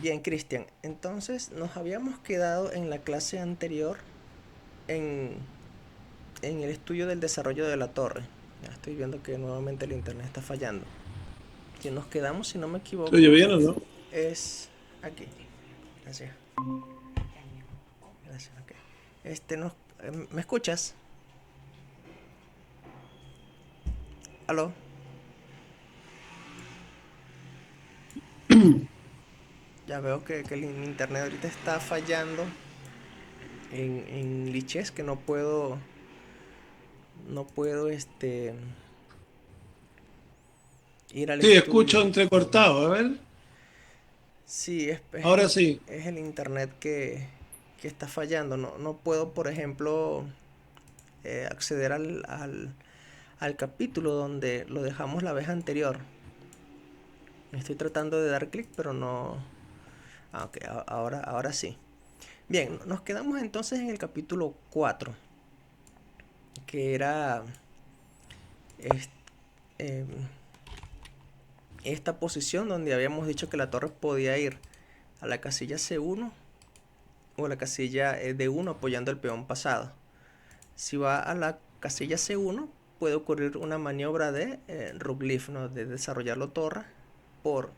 Bien, Cristian, entonces nos habíamos quedado en la clase anterior en, en el estudio del desarrollo de la torre. Ya estoy viendo que nuevamente el internet está fallando. Si nos quedamos, si no me ¿Se oye equivoco, bien o no? es aquí. Gracias, gracias, ok. Nos, ¿me escuchas? ¿Aló? Ya veo que el internet ahorita está fallando en lichess, que no puedo ir al Sí, estudio. escucho entrecortado. A ver, Sí, ahora sí. es el internet que está fallando. No puedo, por ejemplo, acceder al capítulo donde lo dejamos la vez anterior. Estoy tratando de dar clic, pero no. Ah, ok, ahora sí. Bien, nos quedamos entonces en el capítulo 4, que era es- em, esta posición donde habíamos dicho que la torre podía ir a la casilla C1 o a la casilla D1 apoyando el peón pasado. Si va a la casilla C1, puede ocurrir una maniobra de Rookleaf, ¿no? De desarrollarlo torre por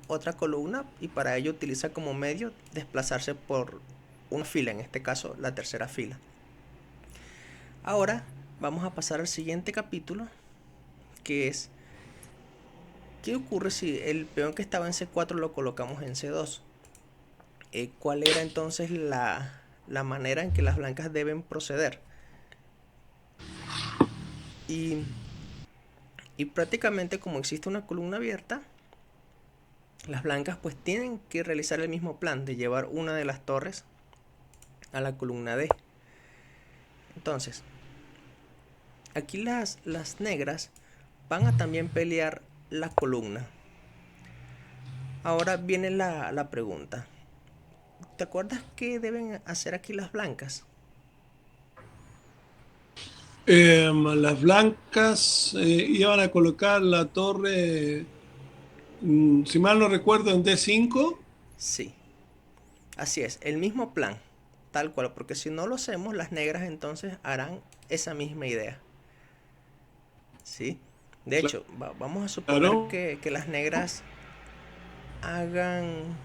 otra columna, y para ello utiliza como medio desplazarse por una fila, en este caso la tercera fila. Ahora vamos a pasar al siguiente capítulo, que es ¿qué ocurre si el peón que estaba en C4 lo colocamos en C2? ¿Cuál era entonces la manera en que las blancas deben proceder? Y, y prácticamente, como existe una columna abierta, las blancas pues tienen que realizar el mismo plan de llevar una de las torres a la columna D. Entonces, aquí las negras van a también pelear la columna. Ahora viene la pregunta. ¿Te acuerdas qué deben hacer aquí las blancas? Las blancas iban a colocar la torre, si mal no recuerdo, en D5. Sí, así es, el mismo plan, tal cual, porque si no lo hacemos, las negras entonces harán esa misma idea. ¿Sí? De hecho, vamos a suponer Claro. que las negras hagan,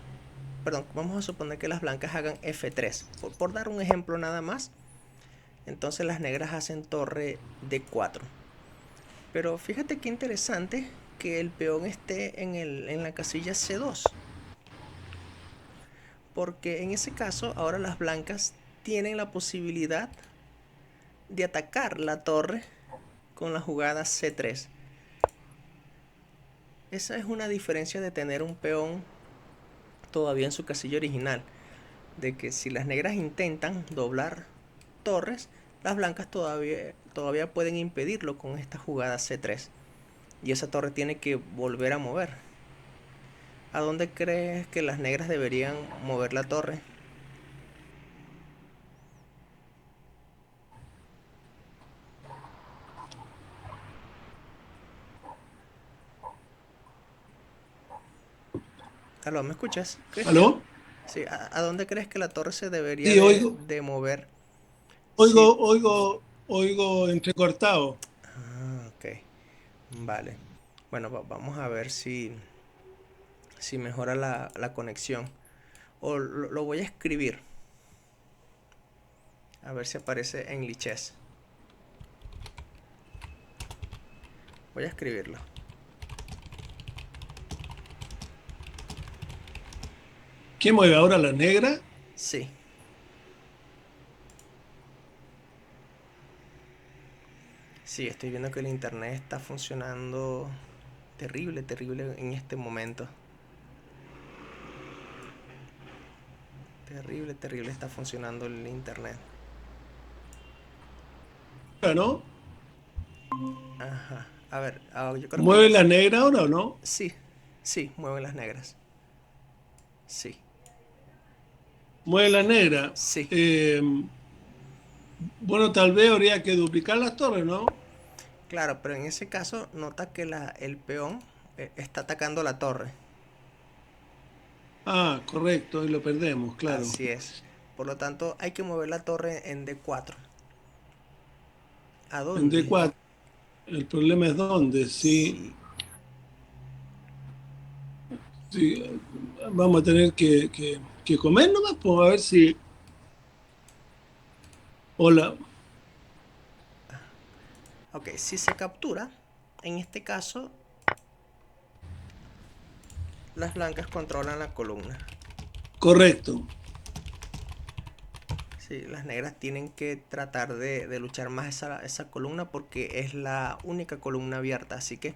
perdón, vamos a suponer que las blancas hagan F3. Por dar un ejemplo nada más, entonces las negras hacen torre D4. Pero fíjate qué interesante que el peón esté en la casilla C2. Porque en ese caso ahora las blancas tienen la posibilidad de atacar la torre con la jugada C3. Esa es una diferencia de tener un peón todavía en su casilla original. De que si las negras intentan doblar torres, las blancas todavía pueden impedirlo con esta jugada C3. Y esa torre tiene que volver a mover. ¿A dónde crees que las negras deberían mover la torre? ¿Aló, me escuchas, Cristian? ¿Aló? Sí, ¿a dónde crees que la torre se debería Sí, oigo, de mover? Sí. oigo entrecortado. Ah, ok. Vale. Bueno, vamos a ver si mejora la conexión. O lo voy a escribir. A ver si aparece en lichess. Voy a escribirlo. ¿Quién mueve ahora la negra? Sí. Sí, estoy viendo que el internet está funcionando terrible, terrible en este momento. Terrible, terrible está funcionando el internet. ¿No? Ajá. A ver, yo creo que ya ¿Mueve la sí. negra ahora o no? Sí, sí, mueven las negras. Sí, Mueve la negra. sí. Eh, bueno, tal vez habría que duplicar las torres, ¿no? Claro, pero en ese caso nota que el peón está atacando la torre. Ah, correcto, y lo perdemos, claro. Así es. Por lo tanto, hay que mover la torre en D4. ¿A En dónde? D4, el problema es dónde, si, Sí. si vamos a tener que comer nomás, pues a ver si... Hola, Ok, si se captura, en este caso, las blancas controlan la columna. correcto, Sí, las negras tienen que tratar de luchar más esa columna porque es la única columna abierta. Así que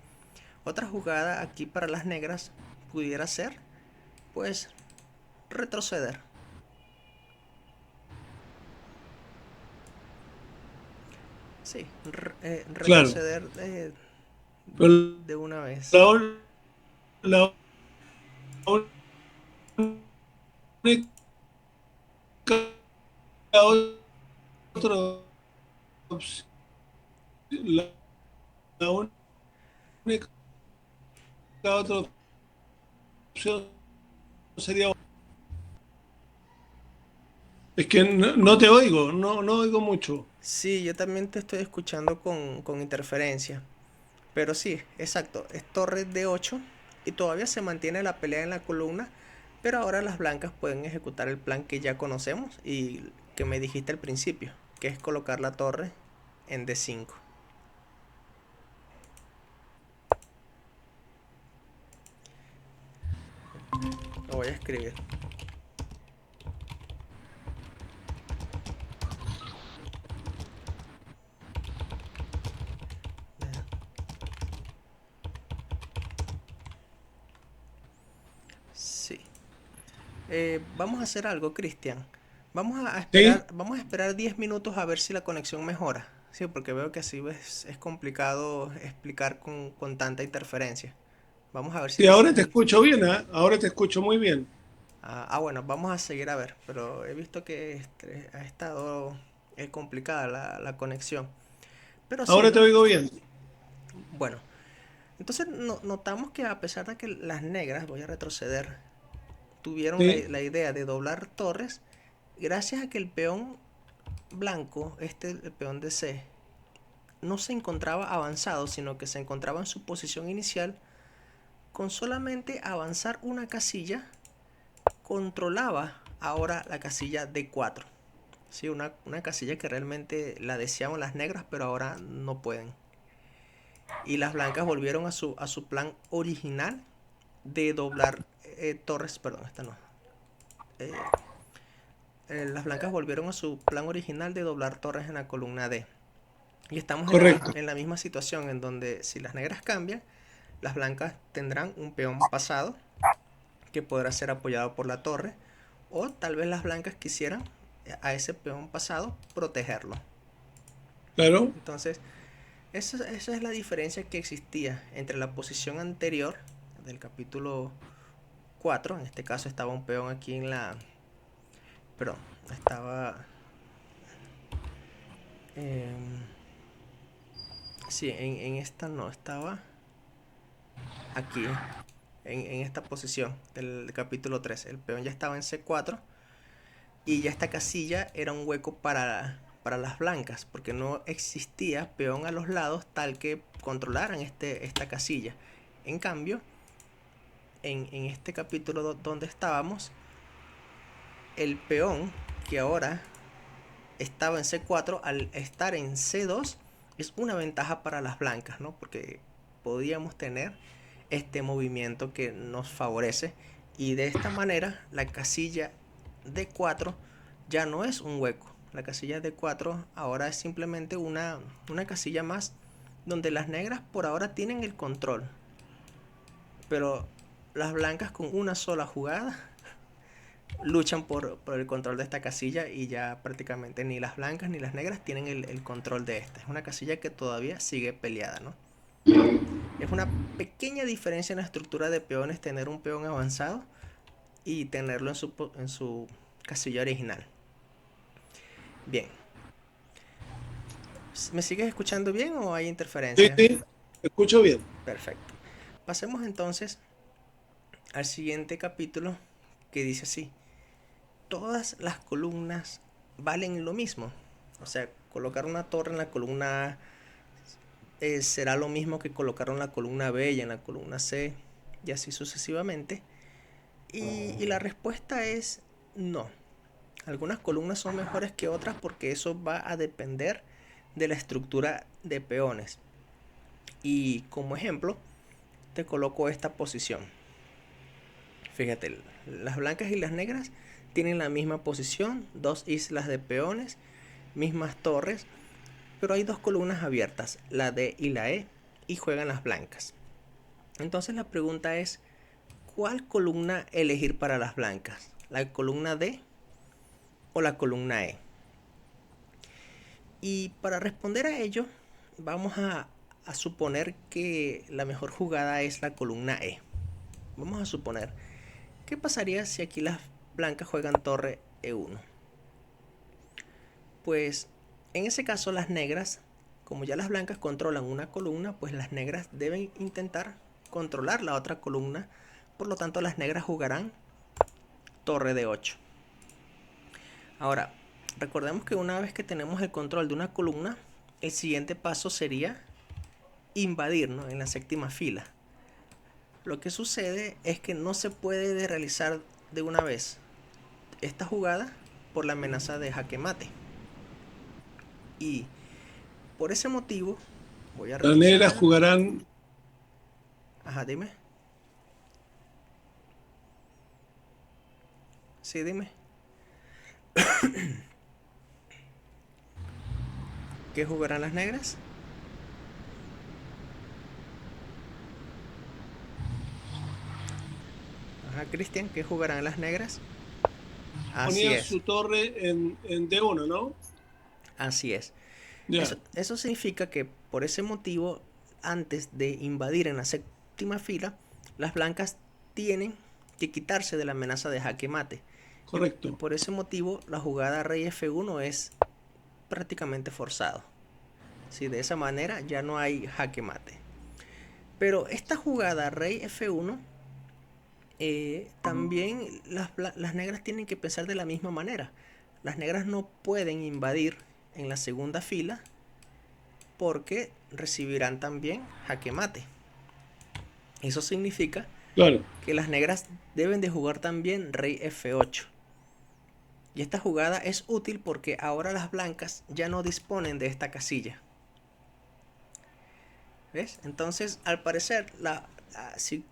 otra jugada aquí para las negras pudiera ser, pues, retroceder. Sí, claro. retroceder Pero de una vez. la, la única otra opción, la, la única otra opción sería... Es que no te oigo, no oigo mucho. Sí, yo también te estoy escuchando con interferencia. Pero sí, exacto, es torre de 8 y todavía se mantiene la pelea en la columna, pero ahora las blancas pueden ejecutar el plan que ya conocemos y que me dijiste al principio, que es colocar la torre en D5. Lo voy a escribir. Sí. Vamos a hacer algo, Cristian. ¿Sí? Vamos a esperar 10 minutos a ver si la conexión mejora. Sí, porque veo que así es complicado explicar con tanta interferencia. Vamos a ver Sí, ahora te si escucho bien, ¿eh? Ahora te escucho muy bien. bueno, vamos a seguir a ver, pero he visto que ha estado complicada la conexión. Pero sí, Ahora te ¿no? oigo bien. Bueno, entonces notamos que a pesar de que las negras, voy a retroceder, tuvieron Sí, la idea de doblar torres, gracias a que el peón blanco, el peón de C, no se encontraba avanzado, sino que se encontraba en su posición inicial, con solamente avanzar una casilla, controlaba ahora la casilla D4. Sí, una casilla que realmente la deseaban las negras, pero ahora no pueden. Y las blancas volvieron a su plan original de doblar torres. Perdón, esta no. Eh, las blancas volvieron a su plan original de doblar torres en la columna D. Y estamos correcto. en la misma situación en donde si las negras cambian, las blancas tendrán un peón pasado que podrá ser apoyado por la torre. O tal vez las blancas quisieran a ese peón pasado protegerlo. Claro, Entonces, esa es la diferencia que existía entre la posición anterior del capítulo 4. En este caso estaba un peón aquí en la... Perdón, estaba... Eh, sí, en esta no, estaba aquí, en esta posición del capítulo 3. El peón ya estaba en C4 y ya esta casilla era un hueco para las blancas, porque no existía peón a los lados tal que controlaran esta casilla. En cambio, en este capítulo donde estábamos, el peón que ahora estaba en C4 al estar en C2 es una ventaja para las blancas, ¿no? Porque podíamos tener este movimiento que nos favorece y de esta manera la casilla D4 ya no es un hueco. La casilla D4 ahora es simplemente una casilla más donde las negras por ahora tienen el control, pero las blancas con una sola jugada luchan por el control de esta casilla y ya prácticamente ni las blancas ni las negras tienen el control de esta. Es una casilla que todavía sigue peleada, ¿no? Es una pequeña diferencia en la estructura de peones tener un peón avanzado y tenerlo en su casilla original. Bien, ¿me sigues escuchando bien o hay sí, interferencia? sí, te escucho bien. Perfecto. Pasemos entonces al siguiente capítulo que dice así: todas las columnas valen lo mismo. O sea, colocar una torre en la columna A será lo mismo que colocar en la columna B y en la columna C, y así sucesivamente. Y la respuesta es no. Algunas columnas son mejores que otras porque eso va a depender de la estructura de peones. Y como ejemplo, te coloco esta posición. Fíjate, las blancas y las negras tienen la misma posición, dos islas de peones, mismas torres, pero hay dos columnas abiertas, la D y la E, y juegan las blancas. Entonces la pregunta es: ¿cuál columna elegir para las blancas? ¿La columna D o la columna E? Y para responder a ello, vamos a suponer que la mejor jugada es la columna E. Vamos a suponer, ¿qué pasaría si aquí las blancas juegan torre E1? Pues en ese caso las negras, como ya las blancas controlan una columna, pues las negras deben intentar controlar la otra columna. Por lo tanto, las negras jugarán torre D8. Ahora, recordemos que una vez que tenemos el control de una columna, el siguiente paso sería invadir, ¿no?, en la séptima fila. Lo que sucede es que no se puede realizar de una vez esta jugada por la amenaza de jaque mate. Y por ese motivo voy a Las negras retroceder. jugarán. Ajá, dime. Sí, dime. ¿Qué jugarán las negras? Ajá, Cristian, ¿qué jugarán las negras? Así Ponían es, su torre en D1, ¿no? así es. Ya, Eso significa que por ese motivo, antes de invadir en la séptima fila, las blancas tienen que quitarse de la amenaza de jaque mate. Y correcto. por ese motivo, la jugada rey F1 es prácticamente forzado. Si de esa manera ya no hay jaque mate. Pero esta jugada rey F1, también las negras tienen que pensar de la misma manera. Las negras no pueden invadir en la segunda fila porque recibirán también jaque mate. Eso significa Claro. que las negras deben de jugar también rey F8. Y esta jugada es útil porque ahora las blancas ya no disponen de esta casilla. ¿Ves? Entonces, al parecer, si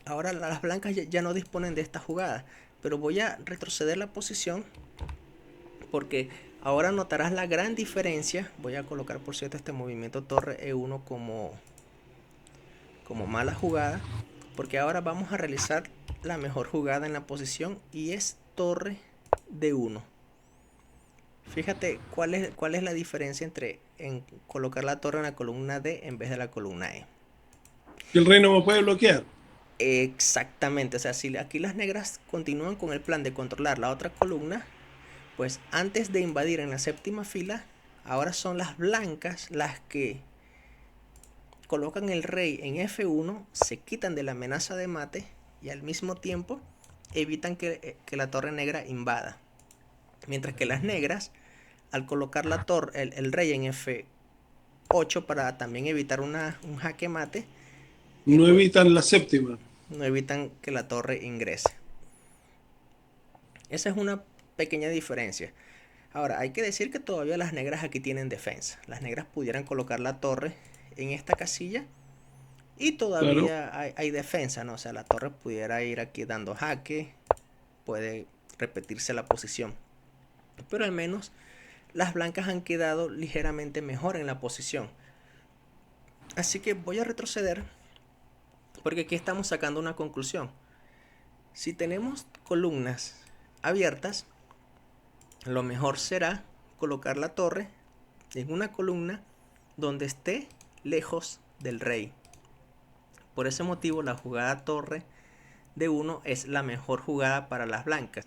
ahora las blancas ya no disponen de esta jugada. Pero voy a retroceder la posición porque ahora notarás la gran diferencia. Voy a colocar, por cierto, este movimiento torre E1 como mala jugada, porque ahora vamos a realizar la mejor jugada en la posición y es torre D1. Fíjate cuál es la diferencia entre en colocar la torre en la columna D en vez de la columna E. Que el rey no me puede bloquear. Exactamente, o sea, si aquí las negras continúan con el plan de controlar la otra columna, pues antes de invadir en la séptima fila, ahora son las blancas las que colocan el rey en F1, se quitan de la amenaza de mate y al mismo tiempo evitan que la torre negra invada. Mientras que las negras, al colocar la torre, el rey en F8 para también evitar un jaque mate, No pues evitan la séptima. no evitan que la torre ingrese. Esa es una pequeña diferencia. Ahora, hay que decir que todavía las negras aquí tienen defensa. Las negras pudieran colocar la torre en esta casilla y Claro. todavía hay defensa, ¿no? O sea, la torre pudiera ir aquí dando jaque, puede repetirse la posición. Pero al menos las blancas han quedado ligeramente mejor en la posición. Así que voy a retroceder porque aquí estamos sacando una conclusión. Si tenemos columnas abiertas, lo mejor será colocar la torre en una columna donde esté lejos del rey. Por ese motivo la jugada torre de 1 es la mejor jugada para las blancas.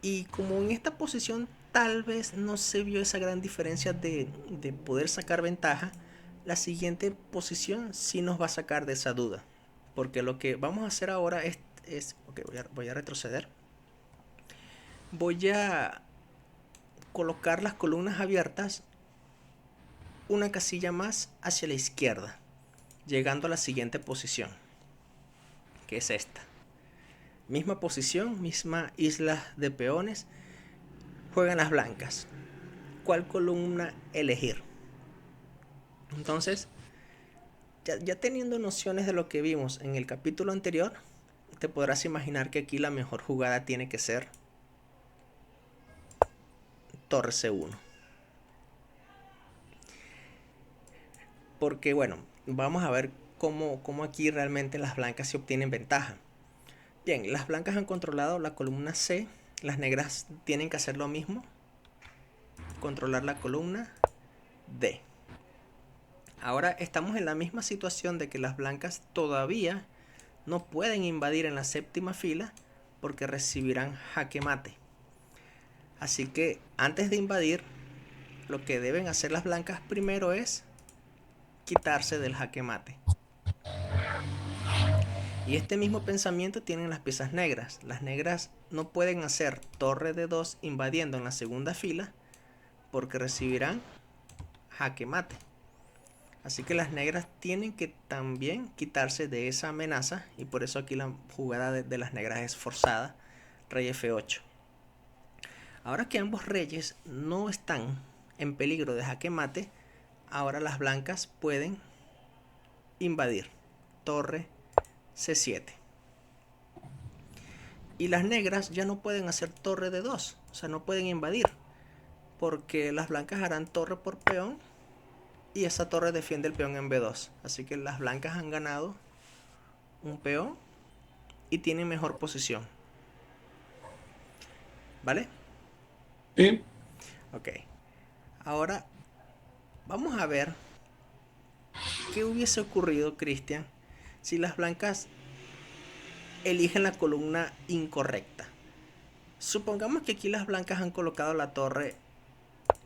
Y como en esta posición tal vez no se vio esa gran diferencia de poder sacar ventaja, la siguiente posición sí nos va a sacar de esa duda. Porque lo que vamos a hacer ahora es es, ok, voy a retroceder. Voy a colocar las columnas abiertas una casilla más hacia la izquierda, llegando a la siguiente posición, que es esta. Misma posición, misma isla de peones. Juegan las blancas. ¿Cuál columna elegir? Entonces, ya teniendo nociones de lo que vimos en el capítulo anterior, te podrás imaginar que aquí la mejor jugada tiene que ser torre C1. Porque bueno, vamos a ver cómo aquí realmente las blancas se obtienen ventaja. Bien, las blancas han controlado la columna C, las negras tienen que hacer lo mismo, controlar la columna D. Ahora estamos en la misma situación de que las blancas todavía no pueden invadir en la séptima fila porque recibirán jaque mate. Así que antes de invadir, lo que deben hacer las blancas primero es quitarse del jaque mate. Y este mismo pensamiento tienen las piezas negras. Las negras no pueden hacer torre de 2 invadiendo en la segunda fila porque recibirán jaque mate. Así que las negras tienen que también quitarse de esa amenaza y por eso aquí la jugada de las negras es forzada, rey F8. Ahora que ambos reyes no están en peligro de jaque mate, ahora las blancas pueden invadir, torre C7. Y las negras ya no pueden hacer torre de 2, o sea, no pueden invadir, porque las blancas harán torre por peón y esa torre defiende el peón en B2. Así que las blancas han ganado un peón y tienen mejor posición. ¿Vale? ¿Sí? Ok. Ahora vamos a ver qué hubiese ocurrido, Cristian, si las blancas eligen la columna incorrecta. Supongamos que aquí las blancas han colocado la torre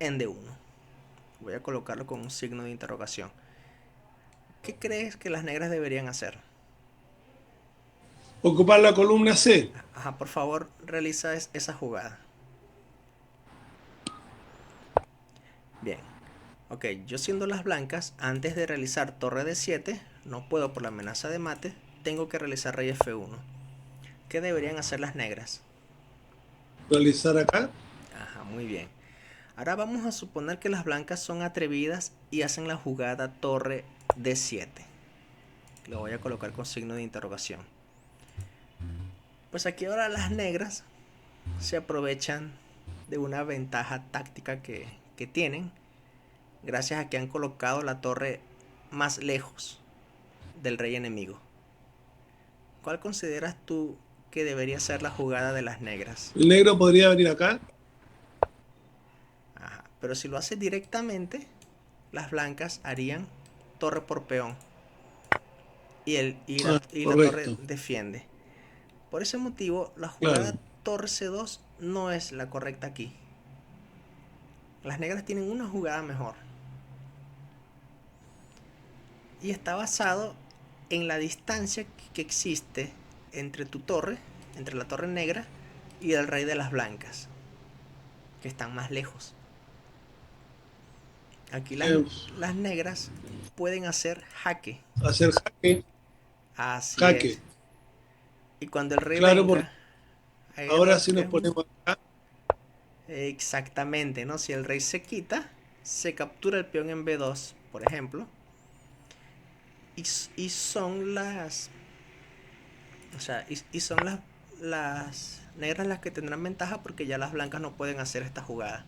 en D1. Voy a colocarlo con un signo de interrogación. ¿Qué crees que las negras deberían hacer? Ocupar la columna C. Ajá, por favor, realiza esa jugada. Bien. Ok, yo siendo las blancas, antes de realizar torre D7, no puedo por la amenaza de mate, tengo que realizar rey F1. ¿Qué deberían hacer las negras? Realizar acá. Ajá, muy bien. Ahora vamos a suponer que las blancas son atrevidas y hacen la jugada torre D7. Lo voy a colocar con signo de interrogación. Pues aquí ahora las negras se aprovechan de una ventaja táctica que tienen gracias a que han colocado la torre más lejos del rey enemigo. ¿Cuál consideras tú que debería ser la jugada de las negras? El negro podría venir acá. Ajá. Pero si lo hace directamente, las blancas harían torre por peón Ah, y la torre correcto. defiende. Por ese motivo, la Claro. jugada torre C2 no es la correcta aquí. Las negras tienen una jugada mejor. Y está basado en la distancia que existe entre tu torre, entre la torre negra y el rey de las blancas, que están más lejos. Aquí Eh, las negras pueden hacer jaque. hacer jaque. Así es. Jaque. Y cuando el rey Claro, porque venga, hay ahora algo sí que nos es muy ponemos acá. exactamente, ¿no? Si el rey se quita, se captura el peón en B2, por ejemplo. Y son las... O sea, y son las negras las que tendrán ventaja porque ya las blancas no pueden hacer esta jugada.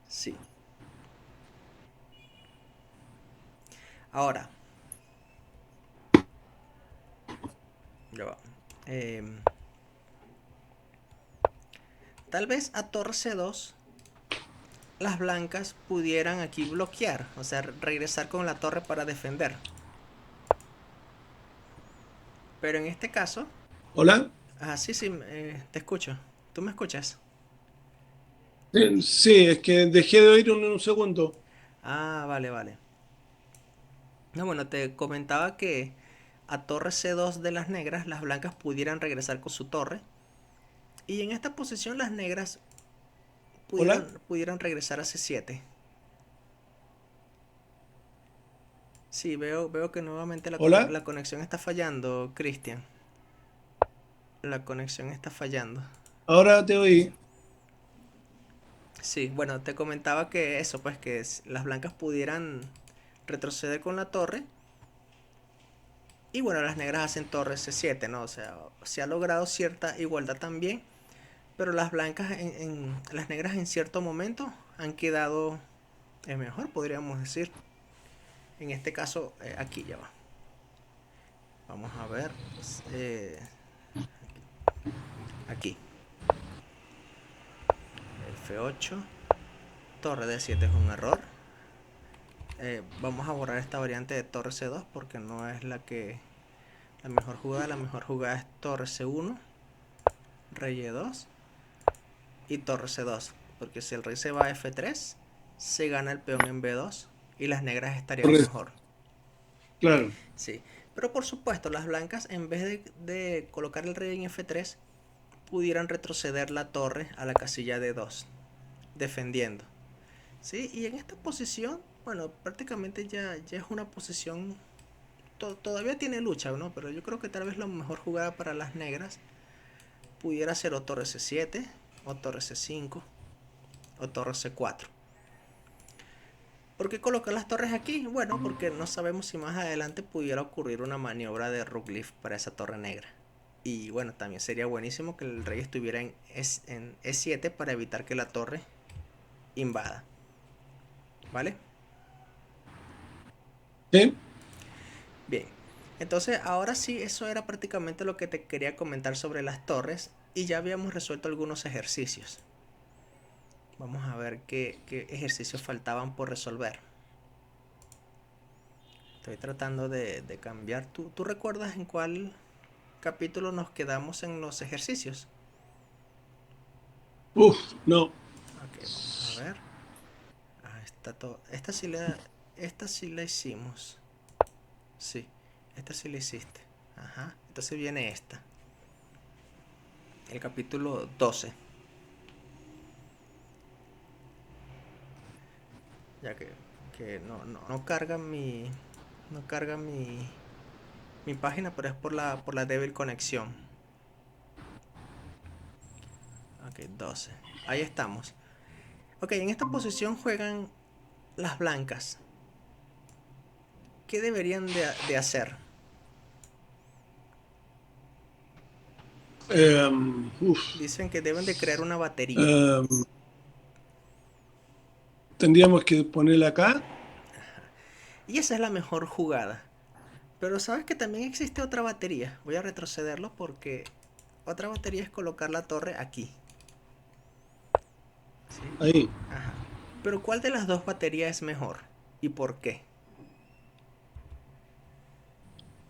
Sí. Ahora, ya va. Em, Tal vez a torre C2 las blancas pudieran aquí bloquear, o sea, regresar con la torre para defender. Pero en este caso, Hola. sí, sí, te escucho. ¿Tú me escuchas? Sí, es que dejé de oír un segundo. Ah, vale, vale. No, bueno, te comentaba que a torre C2 de las negras, las blancas pudieran regresar con su torre. Y en esta posición las negras ¿Hola? pudieran regresar a C7. Sí, veo que nuevamente ¿Hola? la conexión está fallando, Cristian. La conexión está fallando. Ahora te oí. Sí, bueno, te comentaba que eso, pues que las blancas pudieran retroceder con la torre. Y bueno, las negras hacen torre C7, ¿no? O sea, se ha logrado cierta igualdad también. Pero las blancas, las negras en cierto momento han quedado mejor, podríamos decir. En este caso, aquí ya va. Vamos a ver. eh, aquí. F8. Torre D7 es un error. Vamos a borrar esta variante de torre C2 porque no es la mejor jugada. La mejor jugada es torre C1, rey E2 y torre C2. Porque si el rey se va a F3, se gana el peón en B2 y las negras estarían Correcto, mejor. claro. Sí, pero por supuesto, las blancas en vez de colocar el rey en F3, pudieran retroceder la torre a la casilla D2, defendiendo. ¿Sí? Y en esta posición, bueno, prácticamente ya es una posición, todavía tiene lucha, ¿no? Pero yo creo que tal vez la mejor jugada para las negras pudiera ser o torre C7, o torre C5, o torre C4. ¿Por qué colocar las torres aquí? Bueno, porque no sabemos si más adelante pudiera ocurrir una maniobra de Rookleaf para esa torre negra. Y bueno, también sería buenísimo que el rey estuviera en E7 para evitar que la torre invada. ¿Vale? ¿Sí? Bien. Entonces, ahora sí, eso era prácticamente lo que te quería comentar sobre las torres. Y ya habíamos resuelto algunos ejercicios. Vamos a ver qué ejercicios faltaban por resolver. Estoy tratando de cambiar. ¿Tú recuerdas en cuál capítulo nos quedamos en los ejercicios? No. Ok, vamos a ver. Ah, está todo. Esta sí la hicimos. Sí, esta sí la hiciste. Ajá. Entonces viene esta. El capítulo 12. Ya que no carga no carga mi página, pero es por la débil conexión. Ok, 12. Ahí estamos. Ok, en esta posición juegan las blancas. ¿Qué deberían de hacer? Uf. Dicen que deben de crear una batería. Em, Tendríamos que ponerla acá. Y esa es la mejor jugada. Pero sabes que también existe otra batería. Voy a retrocederlo porque otra batería es colocar la torre aquí. ¿Sí? Ahí. Ajá. Pero ¿cuál de las dos baterías es mejor? ¿Y por qué?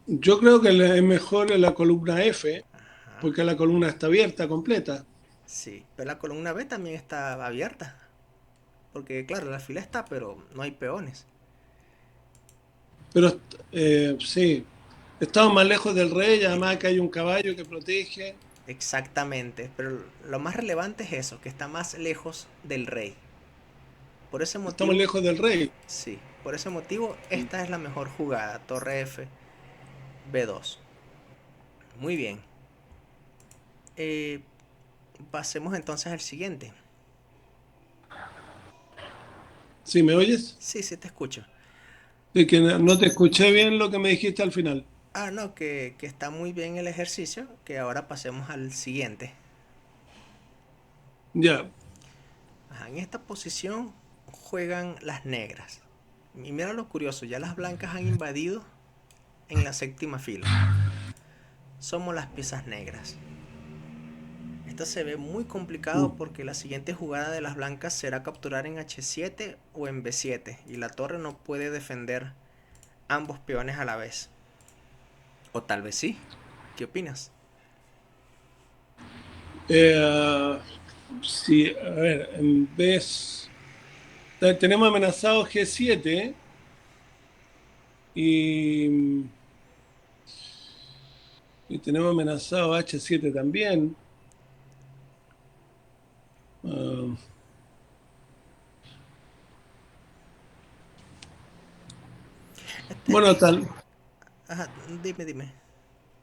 Yo creo que es mejor en la columna F, Ajá. porque la columna está abierta, completa. Sí, pero la columna B también está abierta. Porque claro, la fila está, pero no hay peones. Pero sí, estamos más lejos del rey, además que hay un caballo que protege. Exactamente. Pero lo más relevante es eso, que está más lejos del rey. Por ese Estamos motivo, lejos del rey. sí. Por ese motivo, esta es la mejor jugada. Torre F, B2. Muy bien. Eh, Pasemos entonces al siguiente. ¿Sí me oyes? Sí, sí te escucho. Sí, que no te escuché bien lo que me dijiste al final. Ah, no, que está muy bien el ejercicio, que ahora pasemos al siguiente. Ya. Ajá, en esta posición juegan las negras. Y mira lo curioso, ya las blancas han invadido en la séptima fila. Somos las piezas negras. Esto se ve muy Mm. complicado porque la siguiente jugada de las blancas será capturar en H7 o en B7 y la torre no puede defender ambos peones a la vez. O tal vez sí. ¿Qué opinas? Eh, sí, a ver, en vez. Tenemos amenazado G7, ¿eh? Y, y tenemos amenazado H7 también. Ah, Este, bueno, tal, ajá, dime.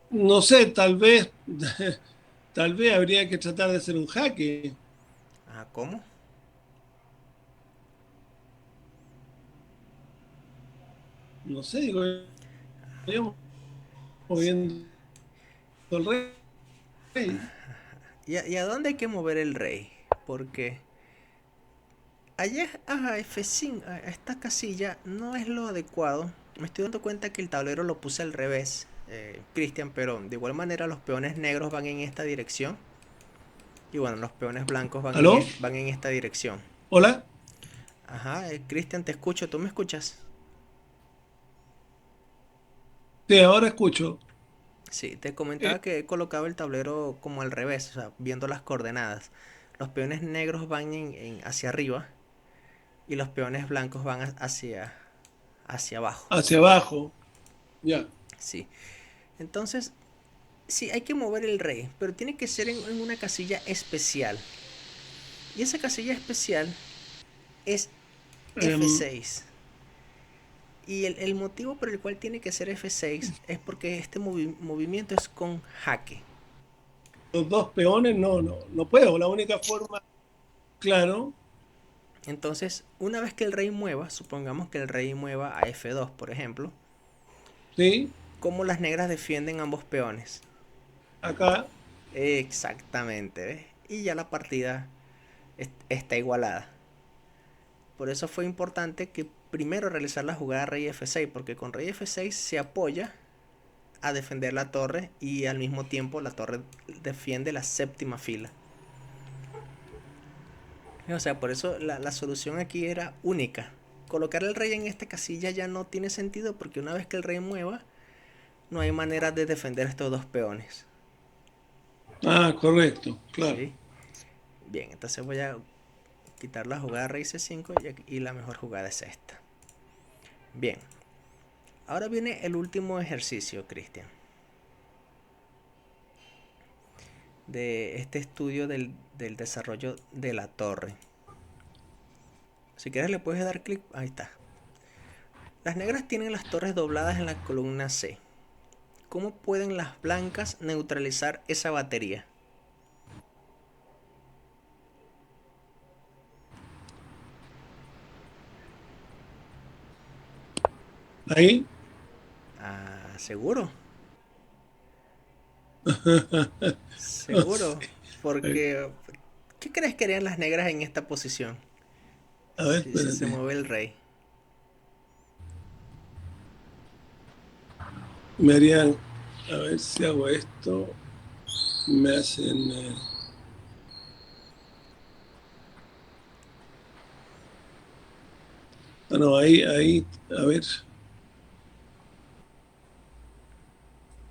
no sé, tal vez, tal vez habría que tratar de hacer un jaque. Ajá, ¿cómo? No sé, digo, yo moviendo el rey. ¿Y a dónde hay que mover el rey? Porque allá a F5, a esta casilla, no es lo adecuado. Me estoy dando cuenta que el tablero lo puse al revés, Cristian, pero de igual manera los peones negros van en esta dirección. Y bueno, los peones blancos ¿Aló? van en esta dirección. ¿Hola? Ajá, Cristian, te escucho, ¿tú me escuchas? Sí, ahora escucho. Sí, te Eh, comentaba que he colocado el tablero como al revés, o sea, viendo las coordenadas. Los peones negros van hacia arriba y los peones blancos van hacia abajo. hacia abajo. Ya. Sí. Entonces, sí, hay que mover el rey, pero tiene que ser en una casilla especial. Y esa casilla especial es Em, F6. Y el motivo por el cual tiene que ser F6 es porque este movimiento es con jaque. los dos peones no puedo. La única forma, claro, Entonces, una vez que el rey mueva, supongamos que el rey mueva a F2, por ejemplo, sí, ¿cómo las negras defienden ambos peones? acá, Exactamente, ¿ves? Y ya la partida está igualada. Por eso fue importante que primero realizar la jugada rey F6, porque con rey F6 se apoya a defender la torre y al mismo tiempo la torre defiende la séptima fila. O sea, por eso la solución aquí era única. Colocar el rey en esta casilla ya no tiene sentido porque una vez que el rey mueva, no hay manera de defender estos dos peones. ah, correcto, claro. ¿Sí? Bien, entonces voy a quitar la jugada rey C5 y la mejor jugada es esta. Bien, ahora viene el último ejercicio, Cristian, de este estudio del desarrollo de la torre. Si quieres le puedes dar clic, ahí está. Las negras tienen las torres dobladas en la columna C. ¿Cómo pueden las blancas neutralizar esa batería? Ahí, Ah, seguro, no seguro. sé. Porque, ¿qué crees que harían las negras en esta posición? A ver, Si se espérate. mueve el rey. Me harían, a ver si hago esto, me hacen... ah, no, ahí, a ver.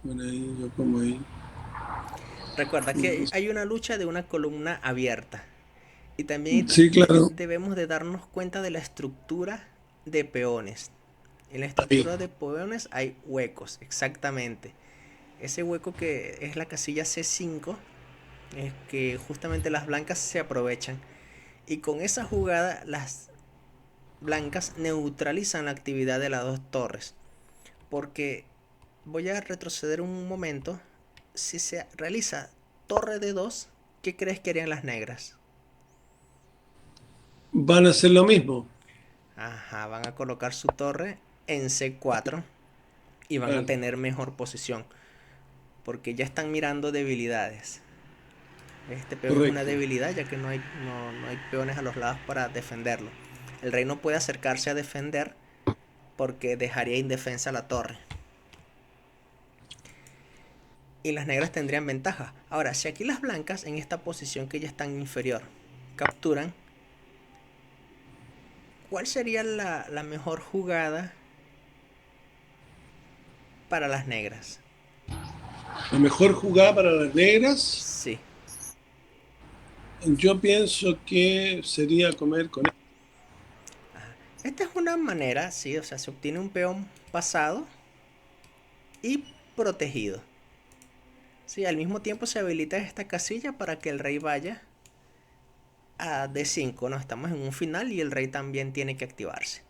Bueno, ahí, yo como ahí. Recuerda que hay una lucha de una columna abierta. Y también Sí, claro, debemos de darnos cuenta de la estructura de peones. En la ahí. estructura de peones hay huecos, exactamente. Ese hueco que es la casilla C5 es que justamente las blancas se aprovechan. Y con esa jugada las blancas neutralizan la actividad de las dos torres. Porque voy a retroceder un momento. Si se realiza torre de 2, ¿qué crees que harían las negras? Van a hacer lo mismo. Ajá, van a colocar su torre en C4 y van a Claro, tener mejor posición. Porque ya están mirando debilidades. Este peón es una correcto. debilidad ya que no hay peones a los lados para defenderlo. El rey no puede acercarse a defender porque dejaría indefensa la torre. Y las negras tendrían ventaja. Ahora, si aquí las blancas en esta posición que ya están inferior capturan, ¿cuál sería la mejor jugada para las negras? La mejor jugada para las negras, Sí. yo pienso que sería comer con... Esta es una manera, sí, o sea, se obtiene un peón pasado y protegido. Sí, al mismo tiempo se habilita esta casilla para que el rey vaya a D5, ¿no? Estamos en un final y el rey también tiene que activarse.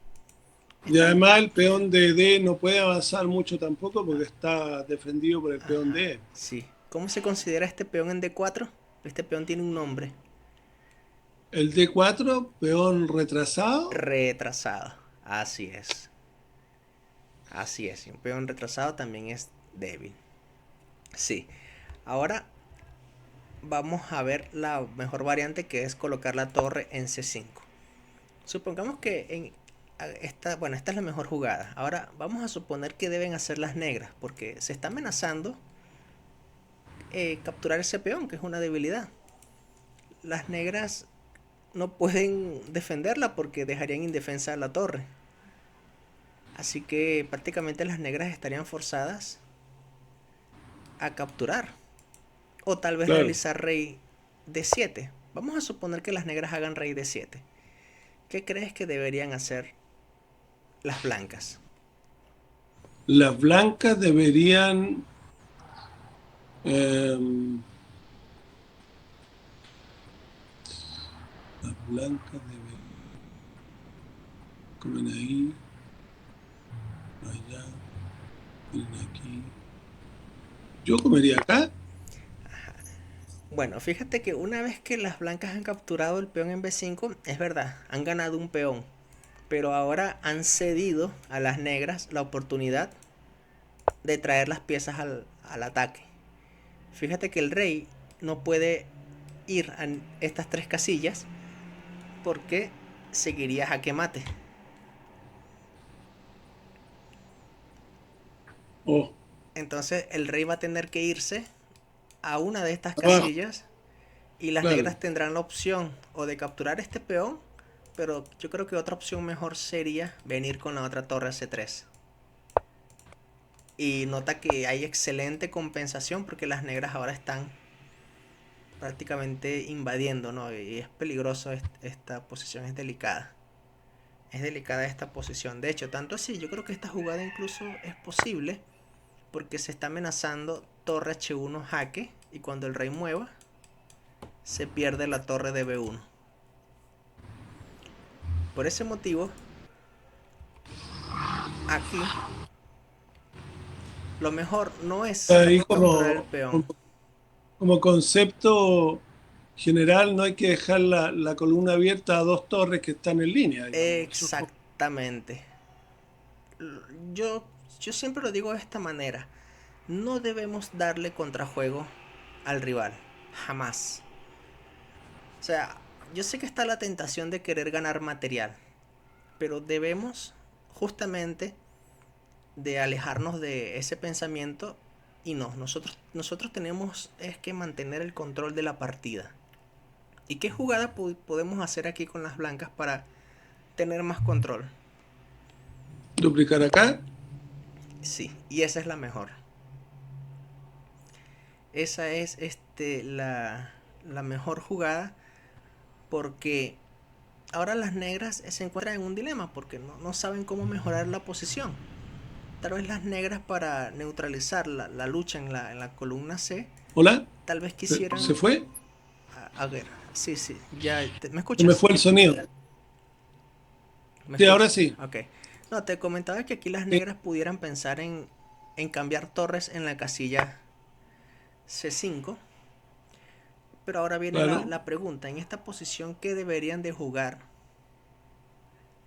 Y Esta, además el peón de D no puede avanzar mucho tampoco porque está defendido por el peón ajá, D. sí. ¿Cómo se considera este peón en D4? Este peón tiene un nombre. El D4, peón retrasado. Retrasado. Así es. Así es. Y un peón retrasado también es débil. Sí. Ahora vamos a ver la mejor variante, que es colocar la torre en C5. Supongamos que bueno, esta es la mejor jugada. Ahora vamos a suponer que deben hacer las negras, porque se está amenazando capturar ese peón, que es una debilidad. Las negras no pueden defenderla porque dejarían indefensa la torre. Así que prácticamente las negras estarían forzadas a capturar. O tal vez Claro. realizar rey D7. Vamos a suponer que las negras hagan rey D7. ¿Qué crees que deberían hacer las blancas? Las blancas deberían... em, las blancas deberían... Comen ahí, allá, comen aquí. Yo comería acá. Bueno, fíjate que una vez que las blancas han capturado el peón en B5, es verdad, han ganado un peón. Pero ahora han cedido a las negras la oportunidad de traer las piezas al ataque. Fíjate que el rey no puede ir a estas tres casillas porque seguiría jaque mate. Oh, Entonces el rey va a tener que irse a una de estas abajo, casillas y las claro. negras tendrán la opción o de capturar este peón, pero yo creo que otra opción mejor sería venir con la otra torre C3. Y nota que hay excelente compensación porque las negras ahora están prácticamente invadiendo, ¿no? Y es peligroso, esta posición es delicada. Es delicada esta posición. De hecho, tanto así, yo creo que esta jugada incluso es posible porque se está amenazando torre H1 jaque y cuando el rey mueva se pierde la torre de B1. Por ese motivo, aquí lo mejor no es Ahí capturar el como, peón. como concepto general no hay que dejar la columna abierta a dos torres que están en línea, digamos. Eso es Exactamente. Yo, yo siempre lo digo de esta manera. No debemos darle contrajuego al rival. Jamás. O sea, yo sé que está la tentación de querer ganar material. Pero debemos justamente de alejarnos de ese pensamiento y no, nosotros tenemos es que mantener el control de la partida. ¿Y qué jugada podemos hacer aquí con las blancas para tener más control? duplicar acá. Sí, y esa es la mejor. Esa es la mejor jugada porque ahora las negras se encuentran en un dilema porque no saben cómo mejorar la posición. Tal vez las negras para neutralizar la lucha en la columna C, Hola, tal vez ¿se quisieran... fue? A ver, sí, sí, ya, ¿me Se me escuchas? fue el sonido. ¿Me Sí, ahora escuchas? sí. Ok. No, te comentaba que aquí las Sí. negras pudieran pensar en cambiar torres en la casilla C5, pero ahora viene Claro, la pregunta, en esta posición, ¿qué deberían de jugar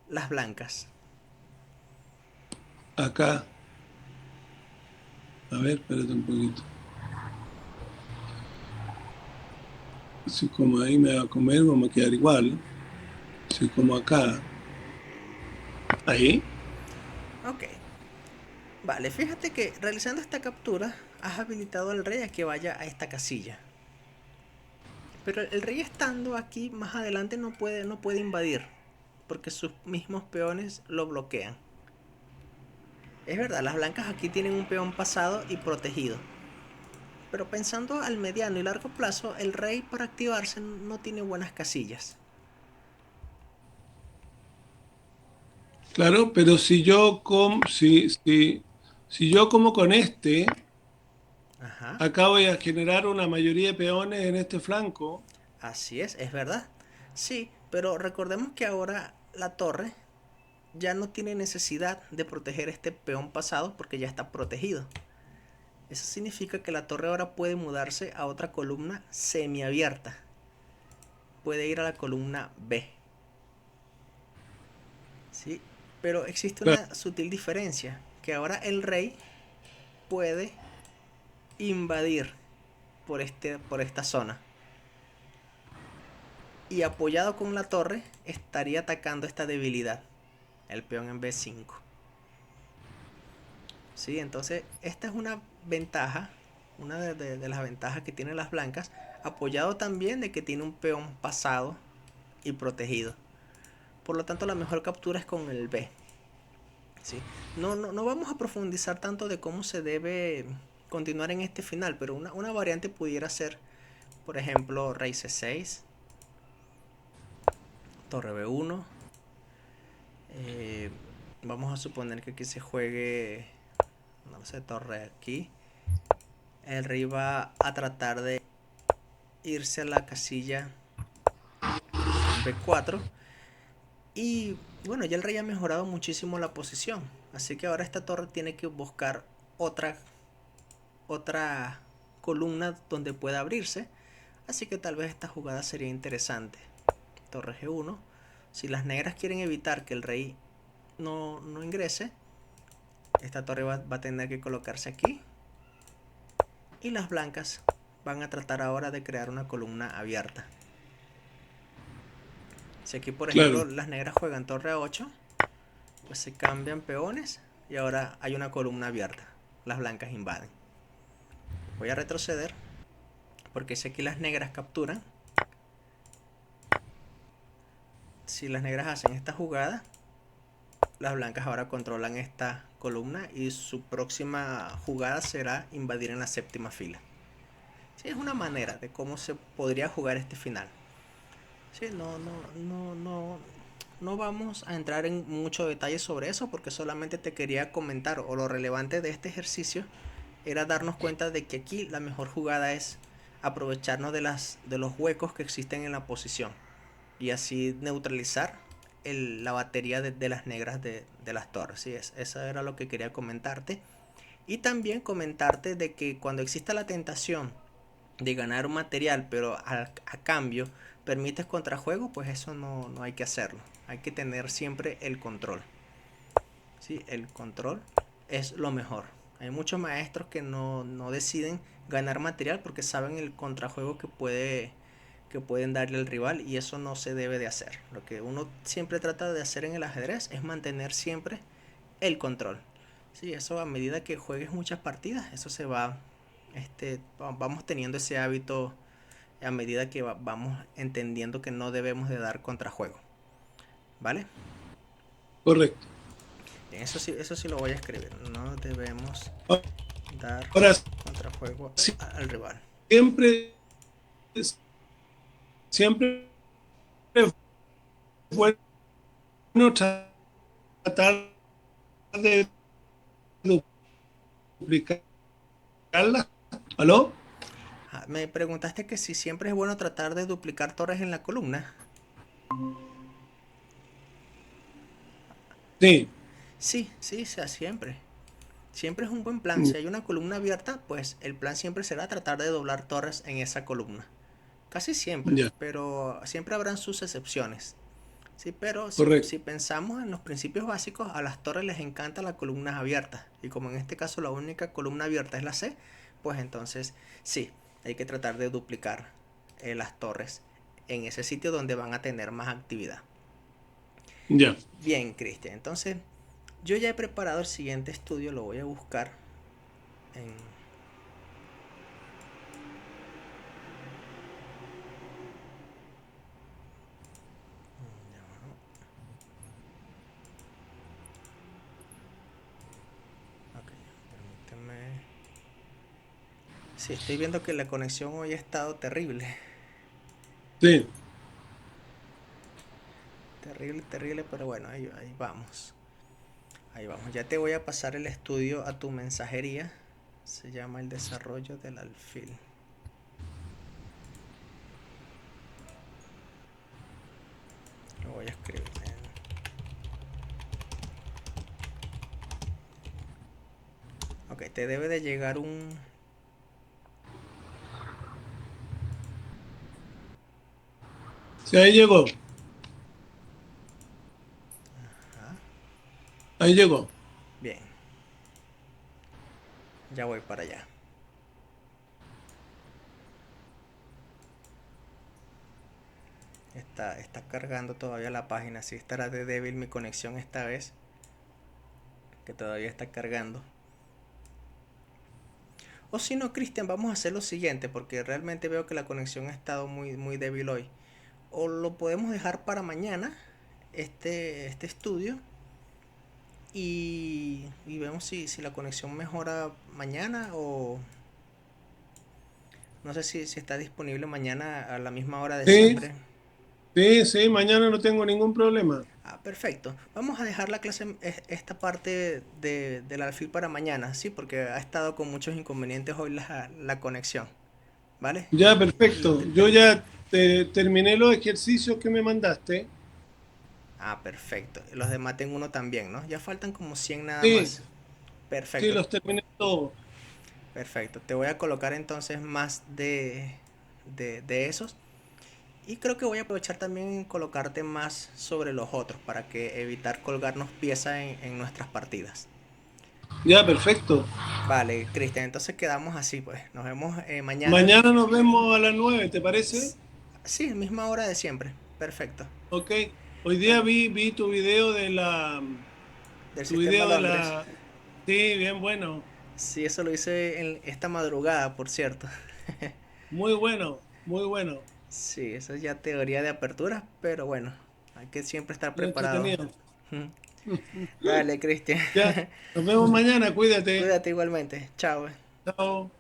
las blancas? acá. A ver, espérate un poquito. Si como ahí me va a comer, vamos a quedar igual. Si como acá, ahí. Ok. Vale, fíjate que realizando esta captura has habilitado al rey a que vaya a esta casilla. Pero el rey estando aquí más adelante no puede invadir, porque sus mismos peones lo bloquean. Es verdad, las blancas aquí tienen un peón pasado y protegido. Pero pensando al mediano y largo plazo, el rey para activarse no tiene buenas casillas. Claro, pero si yo como con este, Ajá, acá voy a generar una mayoría de peones en este flanco. así es verdad. Sí, pero recordemos que ahora la torre ya no tiene necesidad de proteger este peón pasado porque ya está protegido. Eso significa que la torre ahora puede mudarse a otra columna semiabierta. Puede ir a la columna B. ¿Sí? Pero existe Claro, una sutil diferencia, que ahora el rey puede invadir por esta zona. Y apoyado con la torre, estaría atacando esta debilidad, el peón en B5. ¿Sí? Entonces, esta es una ventaja, una de las ventajas que tienen las blancas, apoyado también de que tiene un peón pasado y protegido. Por lo tanto, la mejor captura es con el B. ¿Sí? No vamos a profundizar tanto de cómo se debe continuar en este final, pero una variante pudiera ser, por ejemplo, rey C6, torre B1. eh, Vamos a suponer que aquí se juegue, no sé, torre aquí. El rey va a tratar de irse a la casilla B4. Y bueno, ya el rey ha mejorado muchísimo la posición. Así que ahora esta torre tiene que buscar otra, otra columna donde pueda abrirse. Así que tal vez esta jugada sería interesante. Torre G1. Si las negras quieren evitar que el rey no ingrese, esta torre va a tener que colocarse aquí. Y las blancas van a tratar ahora de crear una columna abierta. Si aquí por ejemplo claro, las negras juegan torre A8, pues se cambian peones y ahora hay una columna abierta. Las blancas invaden. Voy a retroceder porque si aquí las negras capturan, si las negras hacen esta jugada, las blancas ahora controlan esta columna y su próxima jugada será invadir en la séptima fila. Sí, es una manera de cómo se podría jugar este final. Sí, no vamos a entrar en mucho detalle sobre eso porque solamente te quería comentar, o lo relevante de este ejercicio era darnos cuenta de que aquí la mejor jugada es aprovecharnos de los huecos que existen en la posición y así neutralizar la batería de las negras de las torres. ¿Sí? Eso era lo que quería comentarte. Y también comentarte de que cuando exista la tentación de ganar un material, pero a cambio permites contrajuego, pues eso no hay que hacerlo. Hay que tener siempre el control. ¿Sí? El control es lo mejor. Hay muchos maestros que no deciden ganar material porque saben el contrajuego que pueden darle al rival y eso no se debe de hacer. Lo que uno siempre trata de hacer en el ajedrez es mantener siempre el control. Sí, eso a medida que juegues muchas partidas, eso se va, vamos teniendo ese hábito a medida que vamos entendiendo que no debemos de dar contrajuego. ¿Vale? correcto. Bien, eso sí lo voy a escribir. No debemos dar Ahora, contrajuego al rival. siempre, siempre es bueno tratar de duplicarlas. ¿Aló? Ah, me preguntaste que si siempre es bueno tratar de duplicar torres en la columna. Sí, Sí, sí, sea siempre. Siempre es un buen plan. Si hay una columna abierta, pues el plan siempre será tratar de doblar torres en esa columna. Casi siempre, ya, pero siempre habrán sus excepciones. Sí, pero correcto. si pensamos en los principios básicos, a las torres les encanta las columnas abiertas. Y como en este caso la única columna abierta es la C, pues entonces sí, hay que tratar de duplicar las torres en ese sitio donde van a tener más actividad. Ya. Bien, Cristian, entonces yo ya he preparado el siguiente estudio, lo voy a buscar en... Ok, permíteme... Sí, estoy viendo que la conexión hoy ha estado terrible. Sí, Terrible, terrible, pero bueno, ahí vamos. Ahí vamos. Ya te voy a pasar el estudio a tu mensajería. Se llama el desarrollo del alfil. Lo voy a escribir. Ok, te debe de llegar un... Sí, ahí llegó. Ah, Ahí llegó. bien, ya voy para allá. Está cargando todavía la página. Sí, estará de débil mi conexión esta vez. Que todavía está cargando. O si no, Cristian, vamos a hacer lo siguiente. Porque realmente veo que la conexión ha estado muy débil hoy. O lo podemos dejar para mañana. Este estudio. Y vemos si la conexión mejora mañana o... No sé si está disponible mañana a la misma hora de Sí, siempre. sí, sí, mañana no tengo ningún problema. Ah, perfecto. Vamos a dejar la clase, esta parte del alfil para mañana, sí, porque ha estado con muchos inconvenientes hoy la conexión, ¿vale? Ya, Y perfecto. Yo ya terminé los ejercicios que me mandaste. Ah, perfecto. Los de mate en uno también, ¿no? Ya faltan como 100 nada Sí, más. sí, Perfecto, los terminé todos. perfecto. Te voy a colocar entonces más de esos. Y creo que voy a aprovechar también en colocarte más sobre los otros para que evitar colgarnos piezas en nuestras partidas. Ya, perfecto. Vale, Cristian, entonces quedamos así, pues. Nos vemos mañana. Mañana nos vemos a las 9, ¿te parece? Sí, misma hora de siempre. Perfecto. Ok. Hoy día Bueno, vi del tu sistema video de Londres. la, sí, bien bueno. Sí, eso lo hice esta madrugada, por cierto. Muy bueno, muy bueno. Sí, eso es ya teoría de apertura, pero bueno, hay que siempre estar Muy preparado. entretenido. Dale, Cristian. Ya, nos vemos mañana, cuídate. Cuídate igualmente. Chao. Chao.